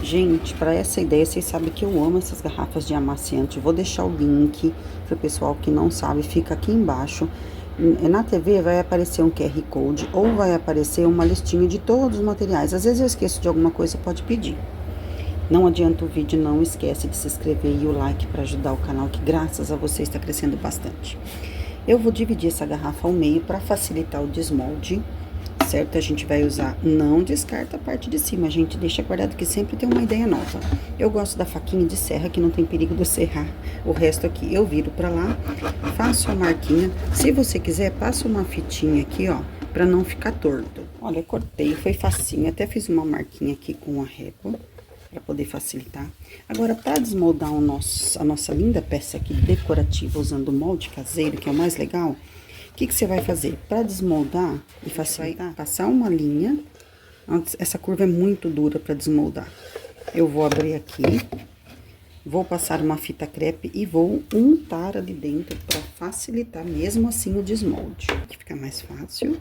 Gente, para essa ideia, vocês sabem que eu amo essas garrafas de amaciante. Vou deixar o link para o pessoal que não sabe, fica aqui embaixo. Na TV vai aparecer um QR Code ou vai aparecer uma listinha de todos os materiais. Às vezes eu esqueço de alguma coisa, pode pedir. Não adianta o vídeo, não esquece de se inscrever e o like para ajudar o canal, que graças a você está crescendo bastante. Eu vou dividir essa garrafa ao meio para facilitar o desmolde, certo? A gente vai usar, não descarta a parte de cima, a gente deixa guardado que sempre tem uma ideia nova. Eu gosto da faquinha de serra, que não tem perigo de eu serrar o resto aqui. Eu viro para lá, faço a marquinha. Se você quiser, passa uma fitinha aqui, ó, para não ficar torto. Olha, eu cortei, foi facinho, até fiz uma marquinha aqui com a régua, para poder facilitar. Agora, para desmoldar a nossa linda peça aqui decorativa, usando molde caseiro, que é o mais legal, o que você vai fazer? Para desmoldar e facilitar, passar uma linha. Essa curva é muito dura para desmoldar. Eu vou abrir aqui, vou passar uma fita crepe e vou untar ali dentro para facilitar mesmo assim o desmolde, que fica mais fácil.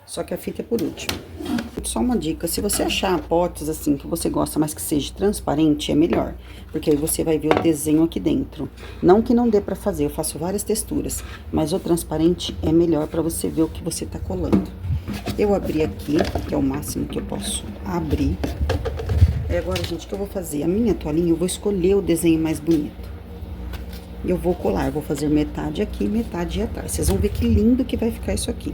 Só que a fita é por último. Só uma dica, se você achar potes assim que você gosta, mas que seja transparente, é melhor. Porque aí você vai ver o desenho aqui dentro. Não que não dê pra fazer, eu faço várias texturas. Mas o transparente é melhor pra você ver o que você tá colando. Eu abri aqui, que é o máximo que eu posso abrir. E agora, gente, o que eu vou fazer? A minha toalhinha, eu vou escolher o desenho mais bonito. E eu vou colar, eu vou fazer metade aqui, metade atrás. Vocês vão ver que lindo que vai ficar isso aqui.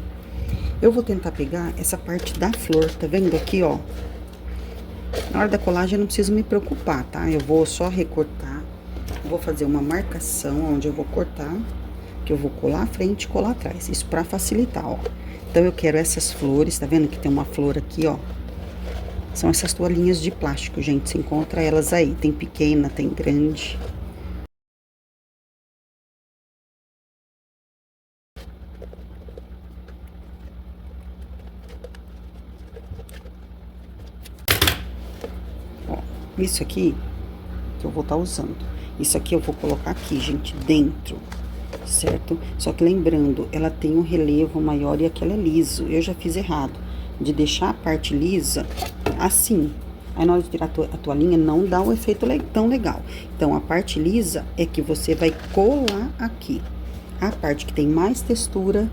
Eu vou tentar pegar essa parte da flor, tá vendo aqui, ó? Na hora da colagem eu não preciso me preocupar, tá? Eu vou só recortar, vou fazer uma marcação onde eu vou cortar, que eu vou colar à frente e colar atrás. Isso pra facilitar, ó. Então, eu quero essas flores, tá vendo que tem uma flor aqui, ó? São essas toalhinhas de plástico, gente, você encontra elas aí. Tem pequena, tem grande. Isso aqui que eu vou estar usando. Isso aqui eu vou colocar aqui, gente, dentro, certo? Só que lembrando, ela tem um relevo maior e aquela é liso. Eu já fiz errado, de deixar a parte lisa assim. Aí na hora de tirar a toalhinha não dá um efeito tão legal. Então, a parte lisa é que você vai colar aqui. A parte que tem mais textura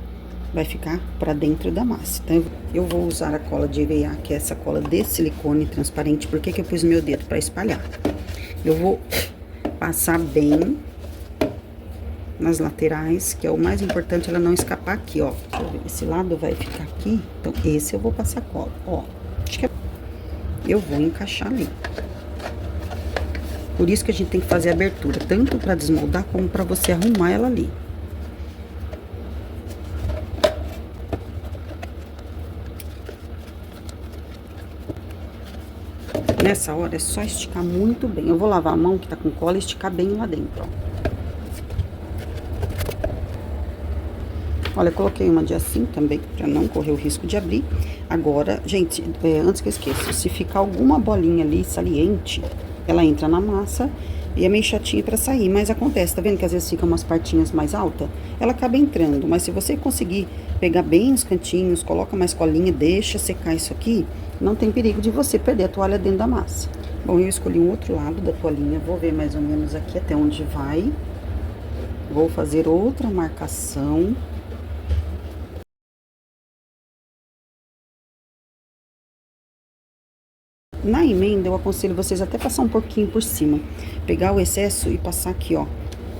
vai ficar pra dentro da massa. Então, eu vou usar a cola de EVA, que é essa cola de silicone transparente. Por que que eu pus meu dedo? Pra espalhar. Eu vou passar bem nas laterais, que é o mais importante, ela não escapar aqui, ó. Deixa eu ver, esse lado vai ficar aqui, então esse eu vou passar cola, ó. Acho que eu vou encaixar ali. Por isso que a gente tem que fazer a abertura, tanto pra desmoldar, como pra você arrumar ela ali. Nessa hora é só esticar muito bem. Eu vou lavar a mão que tá com cola e esticar bem lá dentro, ó. Olha, eu coloquei uma de assim também, pra não correr o risco de abrir. Agora, gente, antes que eu esqueça, se ficar alguma bolinha ali saliente, ela entra na massa e é meio chatinho pra sair. Mas acontece, tá vendo que às vezes fica umas partinhas mais altas? Ela acaba entrando, mas se você conseguir pegar bem os cantinhos, coloca mais colinha, deixa secar isso aqui, não tem perigo de você perder a toalha dentro da massa. Bom, eu escolhi um outro lado da toalhinha, vou ver mais ou menos aqui até onde vai. Vou fazer outra marcação. Na emenda, eu aconselho vocês até passar um pouquinho por cima. Pegar o excesso e passar aqui, ó.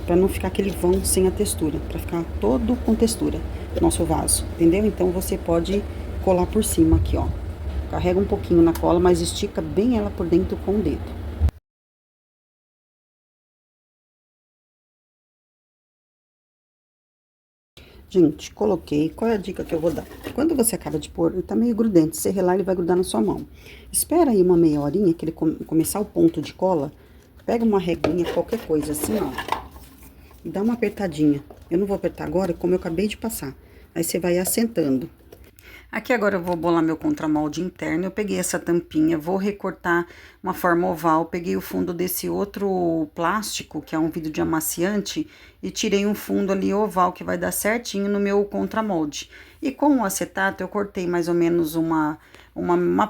Pra não ficar aquele vão sem a textura. Pra ficar todo com textura, nosso vaso, entendeu? Então, você pode colar por cima aqui, ó. Carrega um pouquinho na cola, mas estica bem ela por dentro com o dedo. Gente, coloquei. Qual é a dica que eu vou dar? Quando você acaba de pôr, ele tá meio grudento. Se relar, ele vai grudar na sua mão. Espera aí uma meia horinha, que ele começar o ponto de cola. Pega uma reguinha, qualquer coisa assim, ó. E dá uma apertadinha. Eu não vou apertar agora, como eu acabei de passar. Aí você vai assentando. Aqui agora eu vou bolar meu contramolde interno. Eu peguei essa tampinha, vou recortar uma forma oval. Peguei o fundo desse outro plástico, que é um vidro de amaciante, e tirei um fundo ali oval que vai dar certinho no meu contramolde. E com o acetato eu cortei mais ou menos uma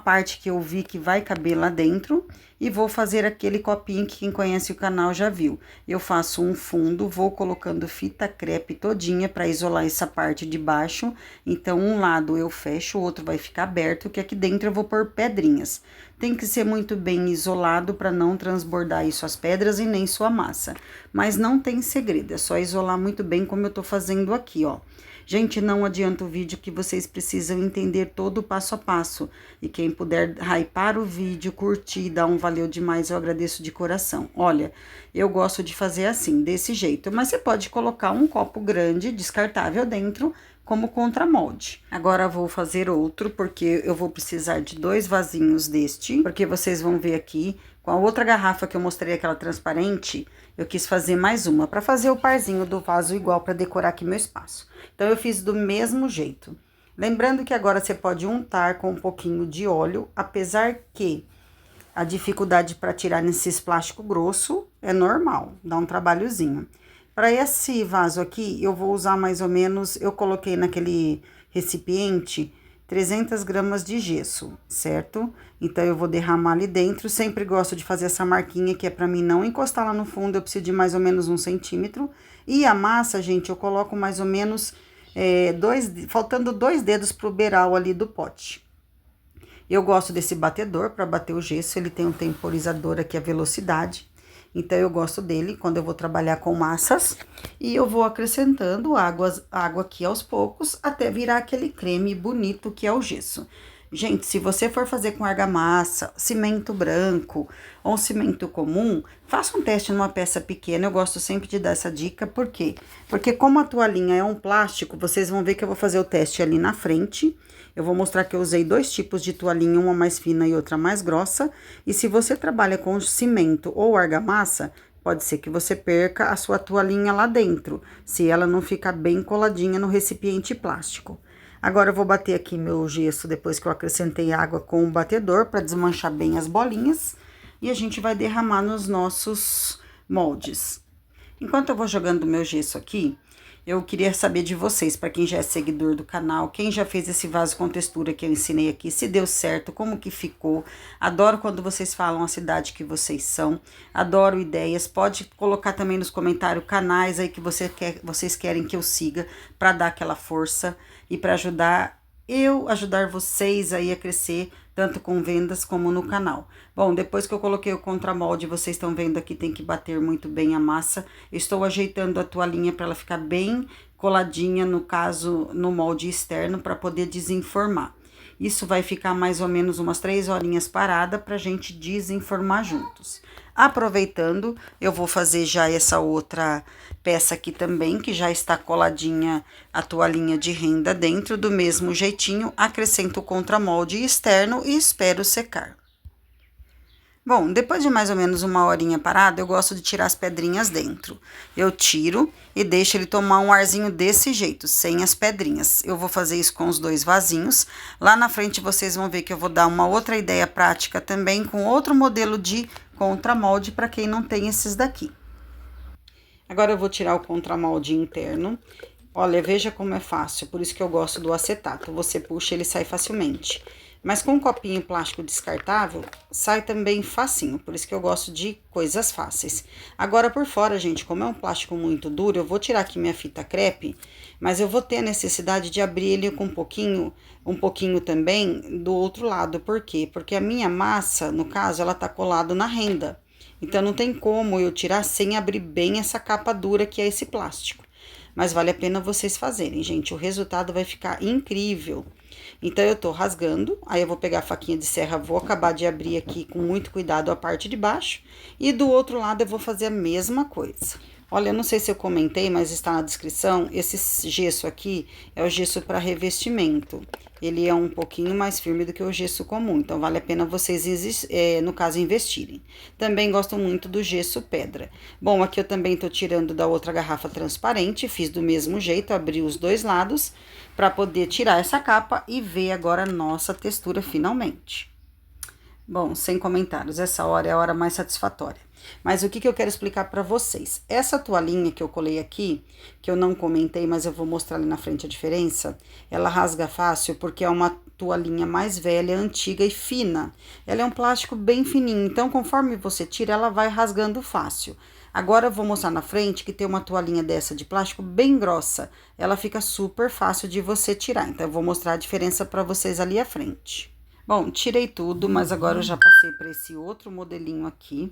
parte que eu vi que vai caber lá dentro e vou fazer aquele copinho que quem conhece o canal já viu. Eu faço um fundo, vou colocando fita crepe todinha para isolar essa parte de baixo. Então, um lado eu fecho, o outro vai ficar aberto, que aqui dentro eu vou pôr pedrinhas. Tem que ser muito bem isolado para não transbordar isso as pedras e nem sua massa. Mas não tem segredo, é só isolar muito bem como eu tô fazendo aqui, ó. Gente, não adianta o vídeo que vocês precisam entender todo o passo a passo. E quem puder hypar o vídeo, curtir, dar um valeu demais, eu agradeço de coração. Olha, eu gosto de fazer assim, desse jeito. Mas você pode colocar um copo grande, descartável dentro, como contramolde. Agora vou fazer outro, porque eu vou precisar de 2 vasinhos deste, porque vocês vão ver aqui, com a outra garrafa que eu mostrei, aquela transparente, eu quis fazer mais uma, para fazer o parzinho do vaso igual, para decorar aqui meu espaço. Então, eu fiz do mesmo jeito. Lembrando que agora você pode untar com um pouquinho de óleo, apesar que a dificuldade para tirar nesses plástico grosso é normal, dá um trabalhozinho. Para esse vaso aqui, eu vou usar mais ou menos, eu coloquei naquele recipiente 300 gramas de gesso, certo? Então, eu vou derramar ali dentro, sempre gosto de fazer essa marquinha, que é para mim não encostar lá no fundo, eu preciso de mais ou menos 1 centímetro. E a massa, gente, eu coloco mais ou menos, faltando 2 dedos pro beiral ali do pote. Eu gosto desse batedor para bater o gesso, ele tem um temporizador aqui, a velocidade. Então, eu gosto dele quando eu vou trabalhar com massas. E eu vou acrescentando água aqui aos poucos, até virar aquele creme bonito que é o gesso. Gente, se você for fazer com argamassa, cimento branco ou cimento comum, faça um teste numa peça pequena. Eu gosto sempre de dar essa dica, por quê? Porque como a toalhinha é um plástico, vocês vão ver que eu vou fazer o teste ali na frente. Eu vou mostrar que eu usei 2 tipos de toalhinha, uma mais fina e outra mais grossa. E se você trabalha com cimento ou argamassa, pode ser que você perca a sua toalhinha lá dentro, se ela não ficar bem coladinha no recipiente plástico. Agora, eu vou bater aqui meu gesso depois que eu acrescentei água com o batedor para desmanchar bem as bolinhas. E a gente vai derramar nos nossos moldes. Enquanto eu vou jogando o meu gesso aqui, eu queria saber de vocês, para quem já é seguidor do canal, quem já fez esse vaso com textura que eu ensinei aqui, se deu certo, como que ficou. Adoro quando vocês falam a cidade que vocês são, adoro ideias. Pode colocar também nos comentários canais aí que vocês querem que eu siga, para dar aquela força e para ajudar vocês aí a crescer, tanto com vendas como no canal. Bom, depois que eu coloquei o contramolde, vocês estão vendo aqui, tem que bater muito bem a massa. Estou ajeitando a toalhinha para ela ficar bem coladinha, no caso, no molde externo, para poder desenformar. Isso vai ficar mais ou menos umas 3 horinhas parada pra gente desenformar juntos. Aproveitando, eu vou fazer já essa outra peça aqui também, que já está coladinha a toalhinha de renda dentro, do mesmo jeitinho. Acrescento o contramolde externo e espero secar. Bom, depois de mais ou menos 1 horinha parada, eu gosto de tirar as pedrinhas dentro. Eu tiro e deixo ele tomar um arzinho desse jeito, sem as pedrinhas. Eu vou fazer isso com os 2 vasinhos. Lá na frente vocês vão ver que eu vou dar uma outra ideia prática também, com outro modelo de contramolde para quem não tem esses daqui. Agora eu vou tirar o contramolde interno. Olha, veja como é fácil, por isso que eu gosto do acetato. Você puxa, ele sai facilmente. Mas com um copinho plástico descartável, sai também facinho, por isso que eu gosto de coisas fáceis. Agora, por fora, gente, como é um plástico muito duro, eu vou tirar aqui minha fita crepe, mas eu vou ter a necessidade de abrir ele com um pouquinho também do outro lado. Por quê? Porque a minha massa, no caso, ela tá colada na renda. Então, não tem como eu tirar sem abrir bem essa capa dura que é esse plástico. Mas vale a pena vocês fazerem, gente, o resultado vai ficar incrível. Então, eu tô rasgando, aí eu vou pegar a faquinha de serra, vou acabar de abrir aqui com muito cuidado a parte de baixo. E do outro lado eu vou fazer a mesma coisa. Olha, eu não sei se eu comentei, mas está na descrição, esse gesso aqui é o gesso para revestimento. Ele é um pouquinho mais firme do que o gesso comum, então vale a pena vocês, no caso, investirem. Também gosto muito do gesso pedra. Bom, aqui eu também tô tirando da outra garrafa transparente, fiz do mesmo jeito, abri os 2 lados para poder tirar essa capa e ver agora a nossa textura finalmente. Bom, sem comentários, essa hora é a hora mais satisfatória. Mas o que eu quero explicar para vocês? Essa toalhinha que eu colei aqui, que eu não comentei, mas eu vou mostrar ali na frente a diferença, ela rasga fácil porque é uma toalhinha mais velha, antiga e fina. Ela é um plástico bem fininho, então conforme você tira, ela vai rasgando fácil. Agora eu vou mostrar na frente que tem uma toalhinha dessa de plástico bem grossa. Ela fica super fácil de você tirar, então eu vou mostrar a diferença para vocês ali à frente. Bom, tirei tudo, mas agora eu já passei para esse outro modelinho aqui.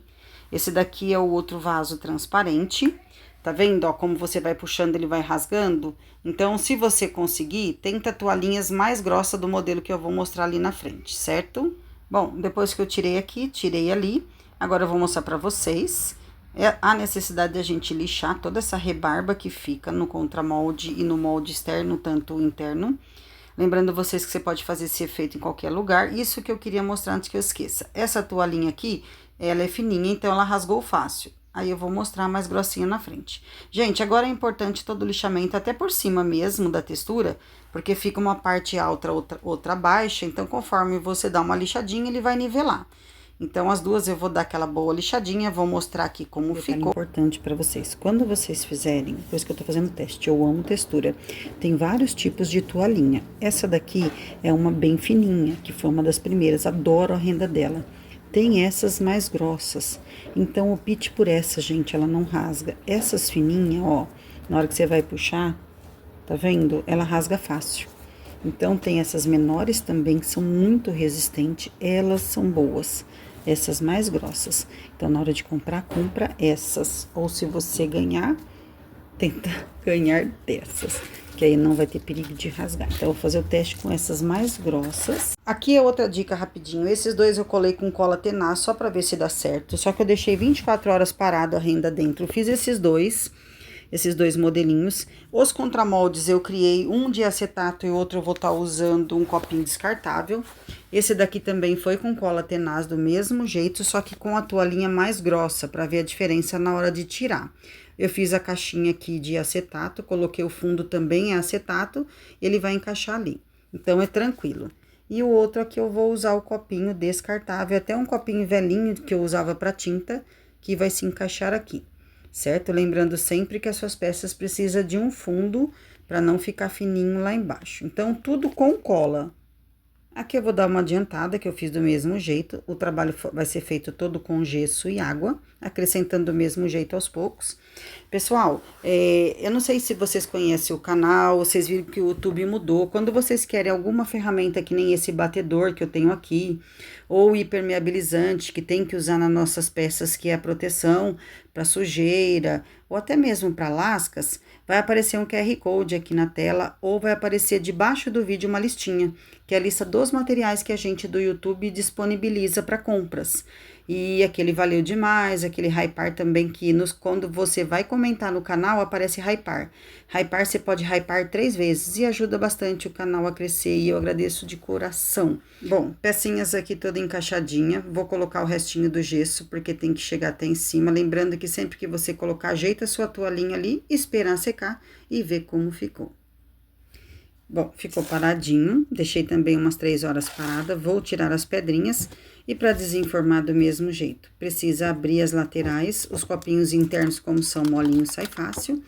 Esse daqui é o outro vaso transparente. Tá vendo, ó, como você vai puxando, ele vai rasgando? Então, se você conseguir, tenta toalhinhas mais grossas do modelo que eu vou mostrar ali na frente, certo? Bom, depois que eu tirei aqui, tirei ali. Agora eu vou mostrar para vocês a necessidade de a gente lixar toda essa rebarba que fica no contramolde e no molde externo, tanto interno. Lembrando vocês que você pode fazer esse efeito em qualquer lugar. Isso que eu queria mostrar antes que eu esqueça. Essa toalhinha aqui, ela é fininha, então ela rasgou fácil. Aí eu vou mostrar mais grossinha na frente. Gente, agora é importante todo o lixamento, até por cima mesmo da textura, porque fica uma parte alta, outra baixa. Então, conforme você dá uma lixadinha, ele vai nivelar. Então, as duas eu vou dar aquela boa lixadinha, vou mostrar aqui como ficou. Importante para vocês, quando vocês fizerem, por isso que eu tô fazendo teste, eu amo textura. Tem vários tipos de toalhinha. Essa daqui é uma bem fininha, que foi uma das primeiras, adoro a renda dela. Tem essas mais grossas, então opte por essa, gente, ela não rasga. Essas fininhas, ó, na hora que você vai puxar, tá vendo? Ela rasga fácil. Então, tem essas menores também, que são muito resistentes, elas são boas. Essas mais grossas. Então, na hora de comprar, compra essas. Ou se você ganhar, tenta ganhar dessas. Que aí não vai ter perigo de rasgar. Então, eu vou fazer o teste com essas mais grossas. Aqui é outra dica rapidinho. Esses dois eu colei com cola tenaz, só pra ver se dá certo. Só que eu deixei 24 horas parado a renda dentro. Eu fiz esses dois modelinhos. Os contramoldes eu criei um de acetato e outro eu vou estar usando um copinho descartável. Esse daqui também foi com cola tenaz do mesmo jeito, só que com a toalhinha mais grossa, para ver a diferença na hora de tirar. Eu fiz a caixinha aqui de acetato, coloquei o fundo também em acetato, ele vai encaixar ali. Então, é tranquilo. E o outro aqui eu vou usar o copinho descartável, até um copinho velhinho que eu usava para tinta, que vai se encaixar aqui. Certo? Lembrando sempre que as suas peças precisam de um fundo para não ficar fininho lá embaixo. Então, tudo com cola. Aqui eu vou dar uma adiantada, que eu fiz do mesmo jeito. O trabalho vai ser feito todo com gesso e água, acrescentando do mesmo jeito aos poucos. Pessoal, eu não sei se vocês conhecem o canal, vocês viram que o YouTube mudou. Quando vocês querem alguma ferramenta que nem esse batedor que eu tenho aqui, ou hipermeabilizante, que tem que usar nas nossas peças, que é a proteção para sujeira, ou até mesmo para lascas, vai aparecer um QR Code aqui na tela, ou vai aparecer debaixo do vídeo uma listinha, que é a lista dos materiais que a gente do YouTube disponibiliza para compras. E aquele valeu demais, aquele hypar também, que quando você vai comentar no canal, aparece hypar. Hypar, você pode hypar 3 vezes e ajuda bastante o canal a crescer, e eu agradeço de coração. Bom, pecinhas aqui toda encaixadinha, vou colocar o restinho do gesso, porque tem que chegar até em cima. Lembrando que sempre que você colocar, ajeita a sua toalhinha ali, espera secar e ver como ficou. Bom, ficou paradinho, deixei também umas 3 horas parada, vou tirar as pedrinhas e para desenformar do mesmo jeito. Precisa abrir as laterais, os copinhos internos, como são molinhos, sai fácil.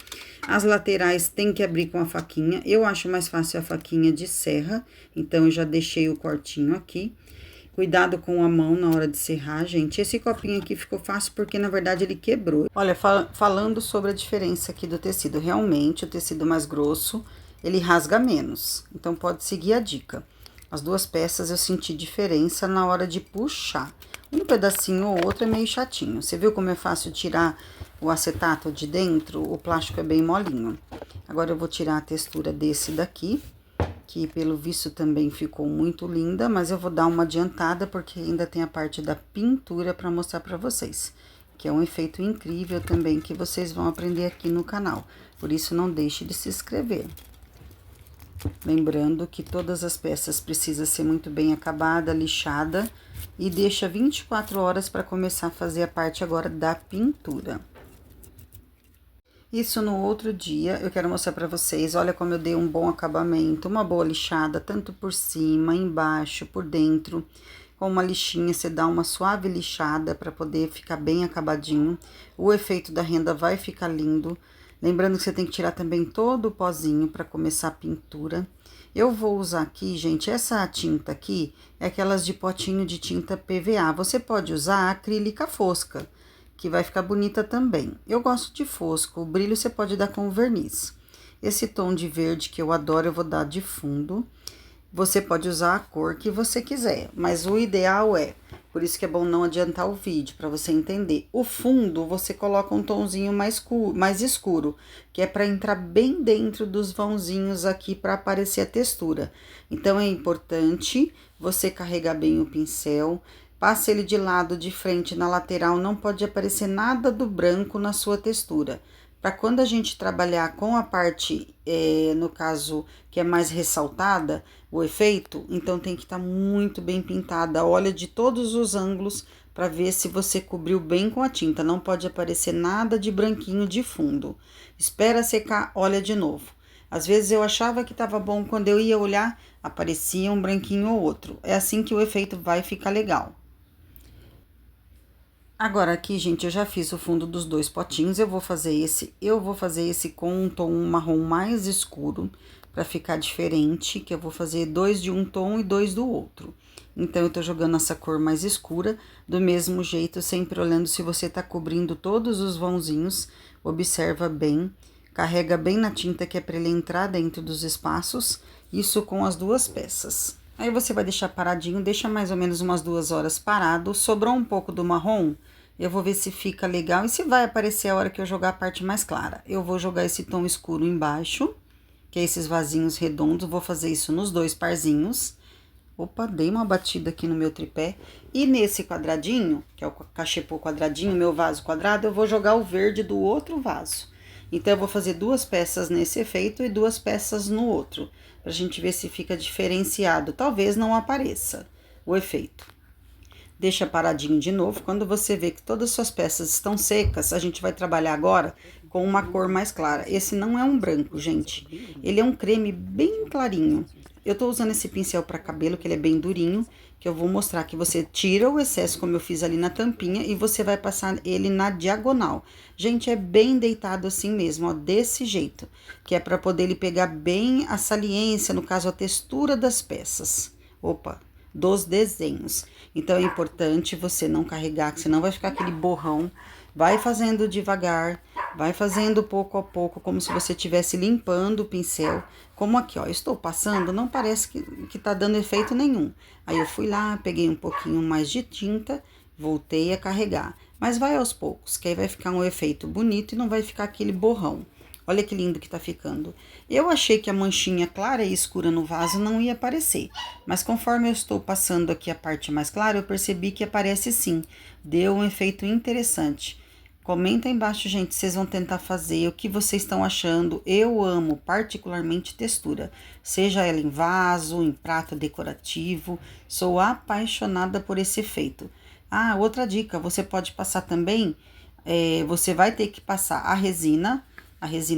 As laterais tem que abrir com a faquinha, eu acho mais fácil a faquinha de serra, então eu já deixei o cortinho aqui. Cuidado com a mão na hora de serrar, gente. Esse copinho aqui ficou fácil porque, na verdade, ele quebrou. Olha, falando sobre a diferença aqui do tecido, realmente o tecido mais grosso, ele rasga menos, então pode seguir a dica. As duas peças eu senti diferença na hora de puxar. Um pedacinho ou outro é meio chatinho. Você viu como é fácil tirar o acetato de dentro? O plástico é bem molinho. Agora eu vou tirar a textura desse daqui, que pelo visto também ficou muito linda, mas eu vou dar uma adiantada porque ainda tem a parte da pintura para mostrar para vocês, que é um efeito incrível também que vocês vão aprender aqui no canal. Por isso, não deixe de se inscrever. Lembrando que todas as peças precisam ser muito bem acabada, lixada, e deixa 24 horas para começar a fazer a parte agora da pintura. Isso no outro dia, eu quero mostrar para vocês, olha como eu dei um bom acabamento, uma boa lixada, tanto por cima, embaixo, por dentro. Com uma lixinha, você dá uma suave lixada para poder ficar bem acabadinho. O efeito da renda vai ficar lindo. Lembrando que você tem que tirar também todo o pozinho para começar a pintura. Eu vou usar aqui, gente, essa tinta aqui é aquelas de potinho de tinta PVA. Você pode usar acrílica fosca, que vai ficar bonita também. Eu gosto de fosco, o brilho você pode dar com verniz. Esse tom de verde que eu adoro, eu vou dar de fundo. Você pode usar a cor que você quiser, mas o ideal por isso que é bom não adiantar o vídeo, para você entender. O fundo, você coloca um tomzinho mais escuro, que é para entrar bem dentro dos vãozinhos aqui, para aparecer a textura. Então, é importante você carregar bem o pincel, passa ele de lado, de frente, na lateral, não pode aparecer nada do branco na sua textura. Para quando a gente trabalhar com a parte, no caso, que é mais ressaltada, o efeito, então tem que estar muito bem pintada. Olha de todos os ângulos para ver se você cobriu bem com a tinta. Não pode aparecer nada de branquinho de fundo. Espera secar, olha de novo. Às vezes eu achava que estava bom, quando eu ia olhar, aparecia um branquinho ou outro. É assim que o efeito vai ficar legal. Agora aqui, gente, eu já fiz o fundo dos dois potinhos, eu vou fazer esse com um tom marrom mais escuro, para ficar diferente, que eu vou fazer 2 de um tom e 2 do outro. Então, eu tô jogando essa cor mais escura, do mesmo jeito, sempre olhando se você tá cobrindo todos os vãozinhos, observa bem, carrega bem na tinta que é para ele entrar dentro dos espaços, isso com as duas peças. Aí você vai deixar paradinho, deixa mais ou menos umas 2 horas parado, sobrou um pouco do marrom, eu vou ver se fica legal e se vai aparecer a hora que eu jogar a parte mais clara. Eu vou jogar esse tom escuro embaixo, que é esses vasinhos redondos, vou fazer isso nos 2 parzinhos. Opa, dei uma batida aqui no meu tripé. E nesse quadradinho, que é o cachepô quadradinho, meu vaso quadrado, eu vou jogar o verde do outro vaso. Então, eu vou fazer 2 peças nesse efeito e 2 peças no outro, pra gente ver se fica diferenciado. Talvez não apareça o efeito. Deixa paradinho de novo. Quando você vê que todas as suas peças estão secas, a gente vai trabalhar agora com uma cor mais clara. Esse não é um branco, gente. Ele é um creme bem clarinho. Eu tô usando esse pincel para cabelo, que ele é bem durinho, que eu vou mostrar que você tira o excesso, como eu fiz ali na tampinha, e você vai passar ele na diagonal. Gente, é bem deitado assim mesmo, ó, desse jeito, que é para poder ele pegar bem a saliência, no caso, a textura das peças. Opa, dos desenhos. Então, é importante você não carregar, que senão vai ficar aquele borrão. Vai fazendo devagar, vai fazendo pouco a pouco, como se você estivesse limpando o pincel. Como aqui, ó, eu estou passando, não parece que tá dando efeito nenhum. Aí, eu fui lá, peguei um pouquinho mais de tinta, voltei a carregar. Mas vai aos poucos, que aí vai ficar um efeito bonito e não vai ficar aquele borrão. Olha que lindo que tá ficando. Eu achei que a manchinha clara e escura no vaso não ia aparecer, mas conforme eu estou passando aqui a parte mais clara, eu percebi que aparece sim. Deu um efeito interessante. Comenta aí embaixo, gente, vocês vão tentar fazer, o que vocês estão achando. Eu amo particularmente textura, seja ela em vaso, em prato decorativo, sou apaixonada por esse efeito. Ah, outra dica, você pode passar também, você vai ter que passar a resina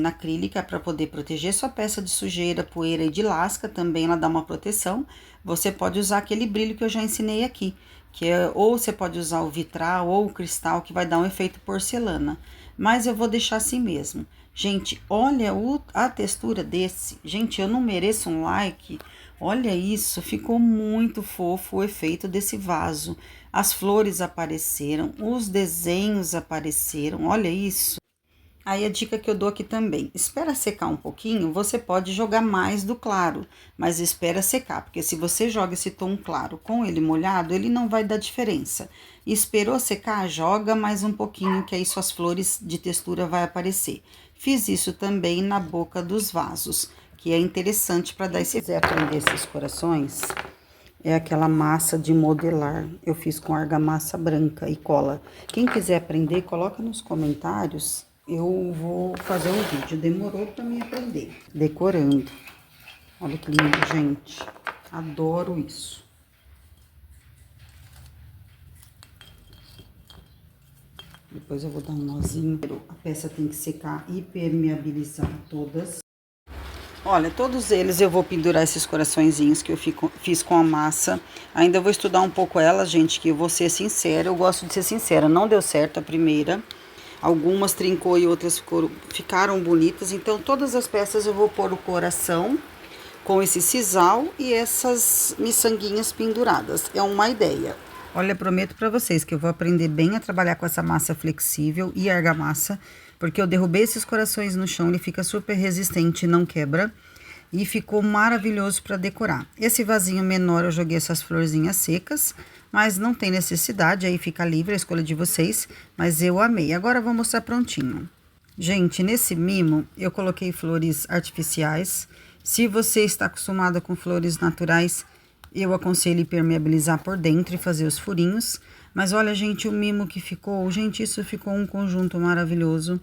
acrílica para poder proteger sua peça de sujeira, poeira e de lasca, também ela dá uma proteção. Você pode usar aquele brilho que eu já ensinei aqui, que é, ou você pode usar o vitral ou o cristal, que vai dar um efeito porcelana. Mas eu vou deixar assim mesmo. Gente, olha a textura desse. Gente, eu não mereço um like. Olha isso, ficou muito fofo o efeito desse vaso. As flores apareceram, os desenhos apareceram, olha isso. Aí a dica que eu dou aqui também, espera secar um pouquinho, você pode jogar mais do claro, mas espera secar, porque se você joga esse tom claro com ele molhado, ele não vai dar diferença. Esperou secar, joga mais um pouquinho, que aí suas flores de textura vai aparecer. Fiz isso também na boca dos vasos, que é interessante para dar esse... Se quiser aprender esses corações, é aquela massa de modelar, eu fiz com argamassa branca e cola. Quem quiser aprender, coloca nos comentários. Eu vou fazer um vídeo, demorou pra mim aprender. Decorando. Olha que lindo, gente. Adoro isso. Depois eu vou dar um nozinho. A peça tem que secar e permeabilizar todas. Olha, todos eles eu vou pendurar esses coraçõezinhos que eu fiz com a massa. Ainda vou estudar um pouco elas, gente, que eu vou ser sincera. Eu gosto de ser sincera. Não deu certo a primeira. Algumas trincou e outras ficaram bonitas. Então, todas as peças eu vou pôr o coração com esse sisal e essas miçanguinhas penduradas. É uma ideia. Olha, prometo para vocês que eu vou aprender bem a trabalhar com essa massa flexível e argamassa, porque eu derrubei esses corações no chão, ele fica super resistente, não quebra, e ficou maravilhoso para decorar. Esse vasinho menor eu joguei essas florzinhas secas, mas não tem necessidade, aí fica livre a escolha de vocês, mas eu amei. Agora eu vou mostrar prontinho. Gente, nesse mimo eu coloquei flores artificiais. Se você está acostumada com flores naturais, eu aconselho impermeabilizar por dentro e fazer os furinhos. Mas olha, gente, o mimo que ficou. Gente, isso ficou um conjunto maravilhoso.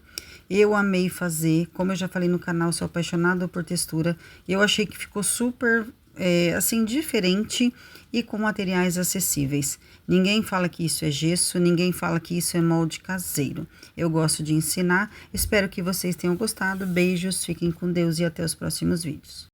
Eu amei fazer. Como eu já falei no canal, sou apaixonada por textura. Eu achei que ficou super, assim, diferente e com materiais acessíveis. Ninguém fala que isso é gesso, ninguém fala que isso é molde caseiro. Eu gosto de ensinar. Espero que vocês tenham gostado. Beijos, fiquem com Deus e até os próximos vídeos.